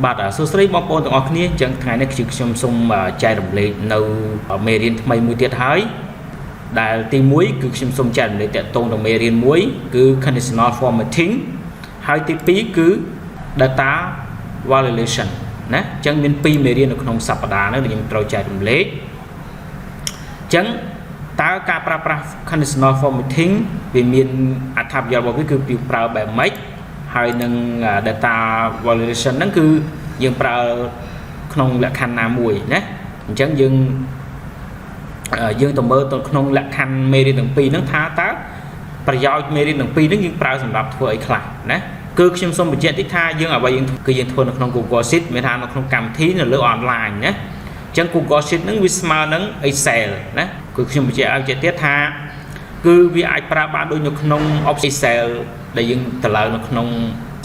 បាទសួស្តីបងប្អូនទាំងអស់គ្នាអញ្ចឹងថ្ងៃនេះខ្ញុំសូមចែករំលែកនៅមេរៀនថ្មីមួយទៀតហើយដែលទី1គឺខ្ញុំសូមចែករំលែកតាក់ទងនឹងមេរៀនមួយគឺ Conditional Formatting ហើយទី2គឺ Data Validation ណាអញ្ចឹងមាន2មេរៀននៅក្នុងសប្តាហ៍នេះដែលខ្ញុំត្រូវចែករំលែកអញ្ចឹងតើការប្រើប្រាស់ Conditional Formatting វាមានអត្ថប្រយោជន៍របស់វាគឺប្រើបែបម៉េចហើយនឹង data validation ហ្នឹងគឺយើងប្រើក្នុងលក្ខខណ្ឌណាមួយណាអញ្ចឹងយើងទៅមើលទៅក្នុងលក្ខខណ្ឌមេរៀនទាំងពីរហ្នឹងថាតើប្រយោជន៍មេរៀនទាំងពីរហ្នឹងយើងប្រើសម្រាប់ធ្វើអីខ្លះណាគឺខ្ញុំសូមបញ្ជាក់តិចថាយើងអ្វីយើងធ្វើនៅក្នុង Google Sheet មានថានៅក្នុងកម្មវិធីនៅលើ online ណាអញ្ចឹង Google Sheet ហ្នឹងវាស្មើនឹង Excel ណាគឺខ្ញុំបញ្ជាក់ឲ្យទៀតថាគឺវាអាចប្រើបានដូចនៅក្នុង Excel ដែលយើងទៅឡើងនៅក្នុង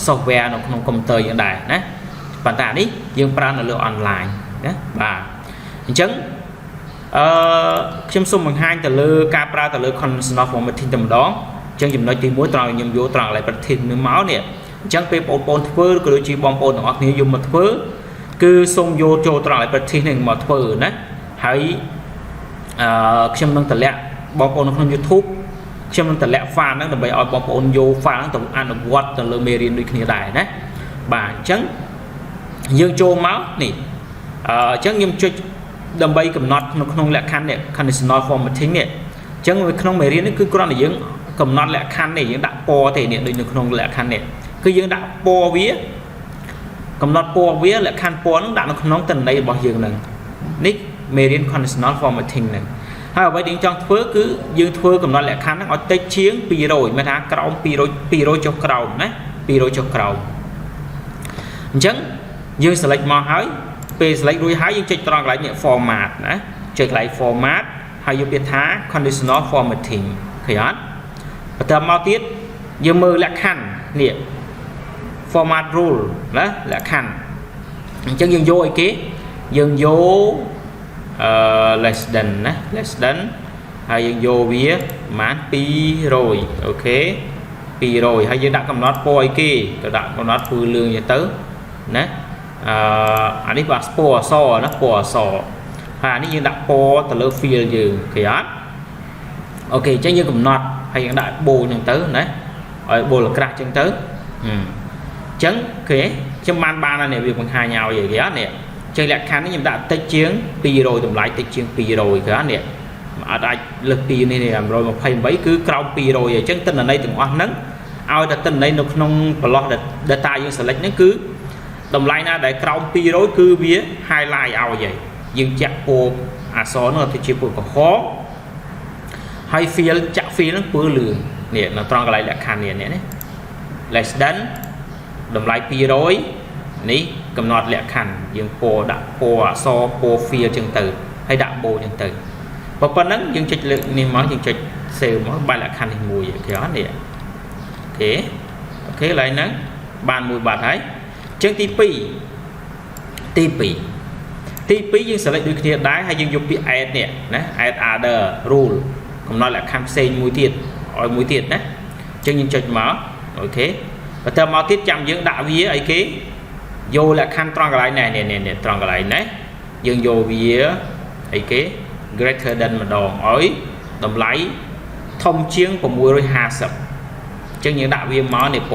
software នៅក្នុង computer យើងដែរណាប៉ុន្តែនេះយើងប្រើនៅលើ online ណាបាទអញ្ចឹងខ្ញុំសូមបង្ហាញទៅលើការប្រើទៅលើ conditional formatting តែម្ដងអញ្ចឹងចំណុចទី1ត្រង់ខ្ញុំយកត្រង់កន្លែងប្រធាននេះមកនេះអញ្ចឹងពេលបងប្អូនធ្វើក៏ដូចជាបងប្អូនទាំងអស់គ្នាយកមកធ្វើគឺសូមយកចូលត្រង់កន្លែងប្រធាននេះមកធ្វើណាហើយខ្ញុំនឹងតម្លាក់បងប្អូននៅក្នុង YouTube ខ្ញុំនឹងតម្លាក់ file ហ្នឹងដើម្បីឲ្យបងប្អូនយក file ហ្នឹងទៅអនុវត្តទៅលើមេរៀនដូចគ្នាដែរណាបាទអញ្ចឹងយើងចូលមកនេះអញ្ចឹងខ្ញុំចុចដើម្បីកំណត់នៅក្នុងលក្ខខណ្ឌនេះ conditional formatting នេះអញ្ចឹងនៅក្នុងមេរៀននេះគឺគ្រាន់តែយើងកំណត់លក្ខខណ្ឌនេះយើងដាក់ពណ៌ទេនេះដូចនៅក្នុងលក្ខខណ្ឌនេះគឺយើងដាក់ពណ៌វាកំណត់ពណ៌វាលក្ខខណ្ឌពណ៌ហ្នឹងដាក់នៅក្នុងតន័យរបស់យើងហ្នឹងនេះមេរៀន conditional formatting ហ្នឹងហើយអ្វីដែលយើងចង់ធ្វើគឺយើងធ្វើកំណត់លក្ខខណ្ឌហ្នឹងឲ្យតិចជាង200មានថាក្រោម200ចុះក្រោមណា200ចុះក្រោមអញ្ចឹងយើង select មកហើយពេល select រួចហើយយើងចុចត្រង់កន្លែងនេះ format ណាចុចកន្លែង format ហើយយកពាក្យថា conditional formatting ឃើញអត់បន្តមកទៀតយើងមើលលក្ខខណ្ឌនេះ format rule ណាលក្ខខណ្ឌអញ្ចឹងយើងយកអីគេយើងយកless than ណា less than ហើយយើងយកវាប្រហែល200អូខេ200ហើយយើងដាក់កំណត់ពណ៌អីគេទៅដាក់កំណត់ពណ៌លឿងទៅណាអានេះបាទពណ៌អក្សរណាពណ៌អក្សរហើយអានេះយើងដាក់ពណ៌ទៅលើ field យើងឃើញអត់អូខេអញ្ចឹងយើងកំណត់ហើយយើងដាក់បូអញ្ចឹងទៅណាឲ្យបូលក្រាស់អញ្ចឹងទៅអញ្ចឹងគេខ្ញុំបានហើយនេះវាបង្ហាញឲ្យគេអត់នេះចឹងលក្ខខណ្ឌនេះខ្ញុំដាក់តិចជាង200តម្លៃតិចជាង200គឺនេះអត់អាចលើសពីនេះ128គឺក្រោម200អញ្ចឹងទិន្នន័យទាំងអស់ហ្នឹងឲ្យតែទិន្នន័យនៅក្នុងប្រឡោះ data យើង select ហ្នឹងគឺតម្លៃណាដែលក្រោម200គឺវា highlight ឲ្យហើយយើងចាក់ពណ៌អក្សរហ្នឹងទៅជាពណ៌ក្រហមហើយ field ចាក់ field ហ្នឹងពណ៌លឿងនេះនៅត្រង់កន្លែងលក្ខខណ្ឌនេះនេះ less than តម្លៃ200នេះកំណត់លក្ខខណ្ឌយើងពណ៌ដាក់ពណ៌អក្សរពណ៌ field ចឹងទៅហើយដាក់បូចឹងទៅប៉ុណ្ណឹងយើងចុចលើកនេះមកយើងចុច save មកបែរលក្ខខណ្ឌនេះមួយអូខេអត់នេះអូខេឡើយហ្នឹងបានមួយបាត់ហើយចឹងទី2យើង select ដូចគ្នាដែរហើយយើងយកពាក្យ add នេះណា add other rule កំណត់លក្ខខណ្ឌផ្សេងមួយទៀតឲ្យមួយទៀតណាចឹងយើងចុចមកអូខេបន្តមកទៀតចាំយើងដាក់វាអីគេយកលក្ខខណ្ឌត្រង់កន្លែងនេះត្រង់កន្លែងនេះយើងយកវាអីគេ greater than ម្ដងឲ្យតម្លៃធំជាង650អញ្ចឹងយើងដាក់វាមកនេះ650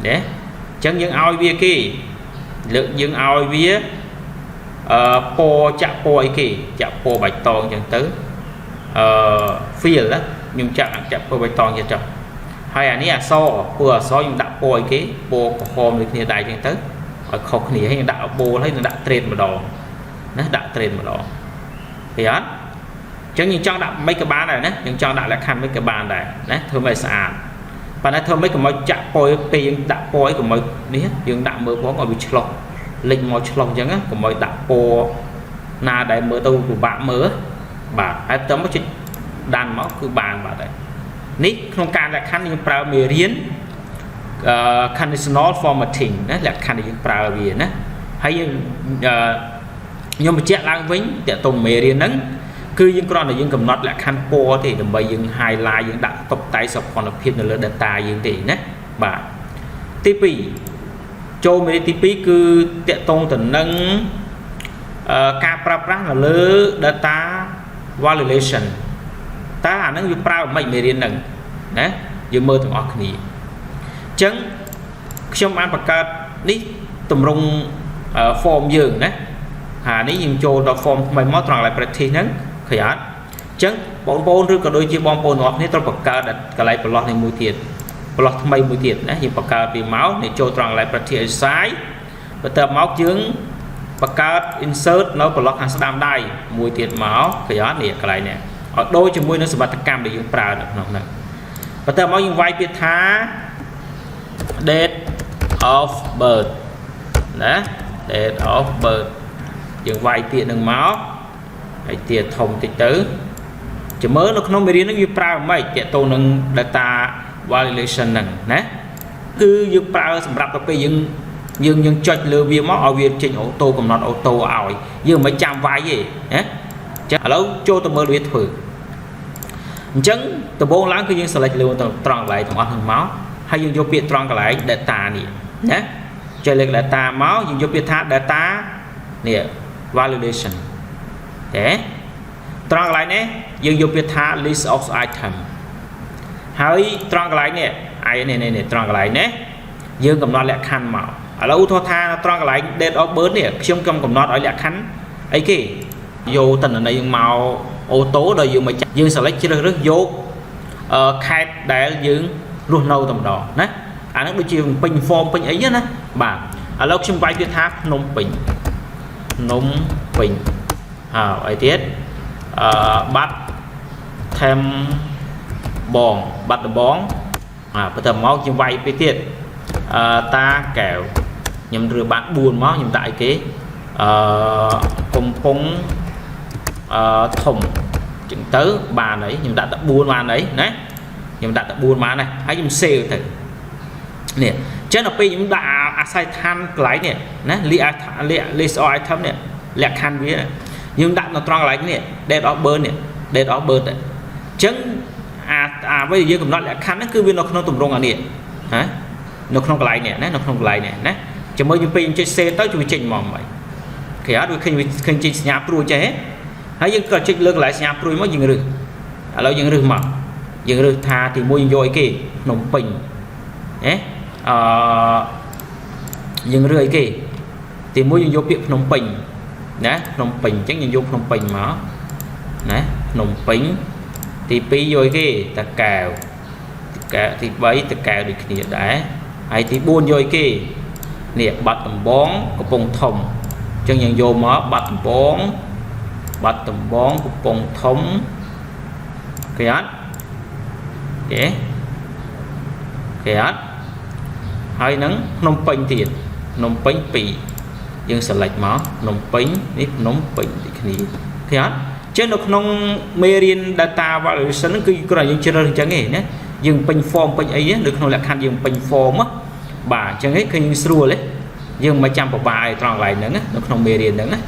ណាអញ្ចឹងយើងឲ្យវាគេលើកយើងឲ្យវាពណ៌ចាក់ពណ៌អីគេចាក់ពណ៌បៃតងអញ្ចឹងទៅfield ណាខ្ញុំចាក់ពណ៌បៃតងទៀតចុះហើយអានេះអក្សរពណ៌អក្សរខ្ញុំដាក់ពណ៌អីគេពណ៌ក្រហមដូចគ្នាដែរអញ្ចឹងទៅឲ្យខុសគ្នាហើយខ្ញុំដាក់បូលហើយនឹងដាក់ trade ម្ដងណាដាក់ trade ម្ដងឃើញអត់អញ្ចឹងយើងចង់ដាក់មិនក៏បានដែរណាយើងចង់ដាក់លក្ខខណ្ឌមិនក៏បានដែរណាធ្វើឲ្យស្អាតប៉ុន្តែធ្វើមិនកុំឲ្យចាក់ពណ៌ពេលយើងដាក់ពណ៌ឲ្យកុំឲ្យនេះយើងដាក់មើលផងឲ្យវាឆ្លុះលេចមកឆ្លុះអញ្ចឹងកុំឲ្យដាក់ពណ៌ណាដែលមើលទៅពិបាកមើលបាទហើយទៅមកចុចដានមកគឺបានបាទហើយនេះក្នុងការលក្ខខណ្ឌយើងប្រើមេរៀនconditional formatting ណាលក្ខខណ្ឌដែលយើងប្រើវាណាហើយយើងខ្ញុំបញ្ជាក់ឡើងវិញតើតรงមេរៀនហ្នឹងគឺយើងគ្រាន់តែយើងកំណត់លក្ខខណ្ឌពណ៌ទេដើម្បីយើង highlight យើងដាក់តុបតែងសោភ័ណភាពនៅលើ data យើងទេណាបាទទី2 ចូលមេរៀនទី2គឺតាក់ទងទៅនឹងការប្រើប្រាស់នៅលើ data validation តើអានឹងវាប្រើមិនមេរៀនហ្នឹងណាយើងមើលទាំងអស់គ្នាអញ្ចឹងខ្ញុំបានបង្កើតនេះទម្រង់ form យើងណាហើយនេះយើងចូលដល់ form ថ្មីមកត្រង់កន្លែង practice ហ្នឹងឃើញអត់អញ្ចឹងបងប្អូនឬក៏ដូចជាបងប្អូនទាំងអស់គ្នាត្រូវបង្កើតកន្លែងប្រឡោះនេះមួយទៀតប្រឡោះថ្មីមួយទៀតណាយើងបង្កើតវាមកនេះចូលត្រង់កន្លែង practice exercise បន្ទាប់មកយើងបង្កើត insert នៅប្រឡោះខាងស្ដាំដៃមួយទៀតមកឃើញអត់នេះកន្លែងនេះឲ្យដូចជាមួយនឹងសមត្ថកម្មដែលយើងប្រើនៅក្នុងហ្នឹងបន្ទាប់មកយើងវាយពាក្យថា date of birth ណា date of birth យើងវាយពាក្យនឹងមកហើយទៀតធំតិចទៅចាំមើលនៅក្នុងមេរៀនហ្នឹងវាប្រើមិនតាក់ទងនឹង data validation ហ្នឹងណាគឺយើងប្រើសម្រាប់ទៅពេលយើងចុចលើវាមកឲ្យវាចេញអូតូកំណត់អូតូឲ្យយើងមិនចាំវាយទេណាចឹងឥឡូវចូលទៅមើលវាធ្វើអញ្ចឹងដំបូងឡើងគឺយើង select លើត្រង់កន្លែងទាំងអស់ហ្នឹងមកហើយយើងយកពាក្យត្រង់កន្លែង data នេះណាចុចលើ data មកយើងយកពាក្យថា data នេះ validation ទេត្រង់កន្លែងនេះយើងយកពាក្យថា list of item ហើយត្រង់កន្លែងនេះនេះត្រង់កន្លែងនេះយើងកំណត់លក្ខខណ្ឌមកឥឡូវឧទាហរណ៍ថាត្រង់កន្លែង date of birth នេះខ្ញុំកំណត់ឲ្យលក្ខខណ្ឌអីគេយកតនន័យមកអូតូដល់យើងមកយើង select ជ្រើសរើសយកខេត្តដែលយើងរស់នៅតែម្ដងណាអាហ្នឹងដូចជាពេញ form ពេញអីណាបាទឥឡូវខ្ញុំវាយពាក្យថាភ្នំពេញហើយអីទៀតបាត់ថែមបងបាត់ដំបងបន្ទាប់មកខ្ញុំវាយពាក្យទៀតតាកែវខ្ញុំរើបាន4មកខ្ញុំដាក់អីគេកំពង់ធំចឹងទៅបានអីខ្ញុំដាក់តែ4បានអីណាខ្ញុំដាក់តែ4បានហើយហើយខ្ញុំ save ទៅនេះចឹងដល់ពេលខ្ញុំដាក់អាស័យដ្ឋានកន្លែងនេះណា list of item នេះលក្ខខណ្ឌវាយើងដាក់នៅត្រង់កន្លែងនេះ date of birth នេះ date of birth អញ្ចឹងអាអ្វីដែលយើងកំណត់លក្ខខណ្ឌហ្នឹងគឺវានៅក្នុងទម្រង់អានេះណានៅក្នុងកន្លែងនេះណានៅក្នុងកន្លែងនេះណាជាមួយយើងពេលយើងចុច save ទៅជួយចេញមកហ្មងគេអត់វាឃើញចេញសញ្ញាព្រួយចេះហើយយើងក៏ចុចលើកន្លែងសញ្ញាព្រួយមកយើងរើសឥឡូវយើងរើសមកយើងរើសថាទី1យើងយកអីគេភ្នំពេញណាយើងរើសអីគេទី1យើងយកពាក្យភ្នំពេញណាភ្នំពេញអញ្ចឹងយើងយកភ្នំពេញមកណាភ្នំពេញទី2យកអីគេតាកែវទី3តាកែវដូចគ្នាដែរហើយទី4យកអីគេនេះបាត់ដំបងកំពង់ធំអញ្ចឹងយើងយកមកបាត់ដំបងកំពង់ធំគេអត់គេអត់ហើយនឹងភ្នំពេញទៀតភ្នំពេញ2យើង select មកភ្នំពេញនេះភ្នំពេញដូចគ្នាគេអត់ចឹងនៅក្នុងមេរៀន data validation ហ្នឹងគឺគ្រាន់តែយើងជ្រើសរើសអញ្ចឹងឯងណាយើងពេញ form ពេញអីនៅក្នុងលក្ខខណ្ឌយើងពេញ form បាទអញ្ចឹងឯងឃើញយើងស្រួលទេយើងមិនចាំពិបាកត្រង់កន្លែងហ្នឹងនៅក្នុងមេរៀនហ្នឹងណា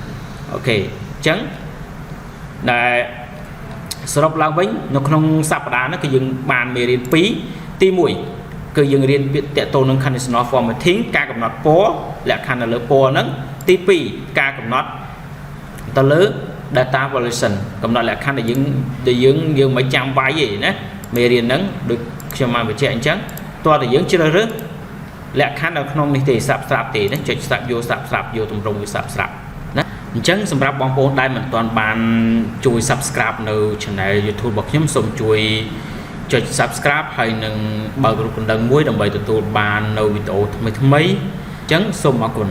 អូខេអញ្ចឹងដែលសរុបឡើងវិញនៅក្នុងសប្តាហ៍ហ្នឹងគឺយើងបានមេរៀន2ទី1គឺយើងរៀនពាក្យតាក់ទងនឹង conditional formatting ការកំណត់ពណ៌លក្ខខណ្ឌនៅលើពណ៌ហ្នឹងទី2ការកំណត់ទៅលើ data validation កំណត់លក្ខខណ្ឌដែលយើងមិនចាំវាយទេណាមេរៀនហ្នឹងដូចខ្ញុំបានបញ្ជាក់អញ្ចឹងតោះតែយើងជ្រើសរើសលក្ខខណ្ឌនៅក្នុងនេះទេស្រាប់ទេណាចុចស្រាប់យកស្រាប់យកទម្រង់វាស្រាប់ណាអញ្ចឹងសម្រាប់បងប្អូនដែលមិនទាន់បានជួយ subscribe នៅ channel YouTube របស់ខ្ញុំសូមជួយចុច subscribe ហើយនឹងបើករូបកណ្ដឹងមួយដើម្បីទទួលបាននៅវីដេអូថ្មីៗអញ្ចឹងសូមអរគុណ